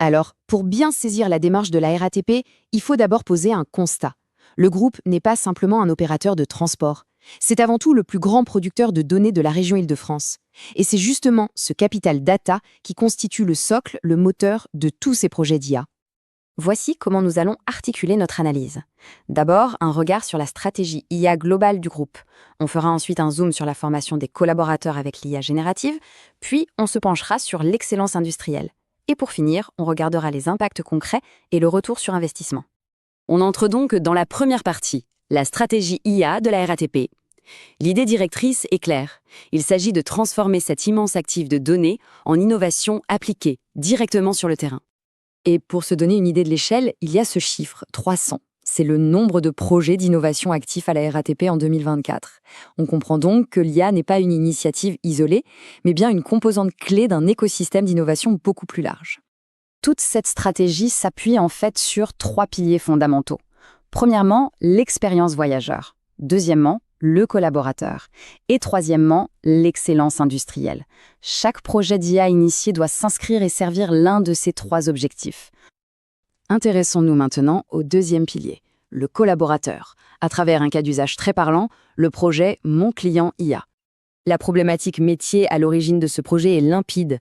Alors, pour bien saisir la démarche de la RATP, il faut d'abord poser un constat. Le groupe n'est pas simplement un opérateur de transport. C'est avant tout le plus grand producteur de données de la région Île-de-France. Et c'est justement ce capital data qui constitue le socle, le moteur de tous ces projets d'IA. Voici comment nous allons articuler notre analyse. D'abord, un regard sur la stratégie IA globale du groupe. On fera ensuite un zoom sur la formation des collaborateurs avec l'IA générative, puis on se penchera sur l'excellence industrielle. Et pour finir, on regardera les impacts concrets et le retour sur investissement. On entre donc dans la première partie, la stratégie IA de la RATP. L'idée directrice est claire. Il s'agit de transformer cet immense actif de données en innovation appliquée directement sur le terrain. Et pour se donner une idée de l'échelle, il y a ce chiffre, 300. C'est le nombre de projets d'innovation actifs à la RATP en 2024. On comprend donc que l'IA n'est pas une initiative isolée, mais bien une composante clé d'un écosystème d'innovation beaucoup plus large. Toute cette stratégie s'appuie en fait sur 3 piliers fondamentaux. Premièrement, l'expérience voyageur. Deuxièmement, le collaborateur. Et troisièmement, l'excellence industrielle. Chaque projet d'IA initié doit s'inscrire et servir l'un de ces 3 objectifs. Intéressons-nous maintenant au deuxième pilier, le collaborateur. À travers un cas d'usage très parlant, le projet Mon client IA. La problématique métier à l'origine de ce projet est limpide,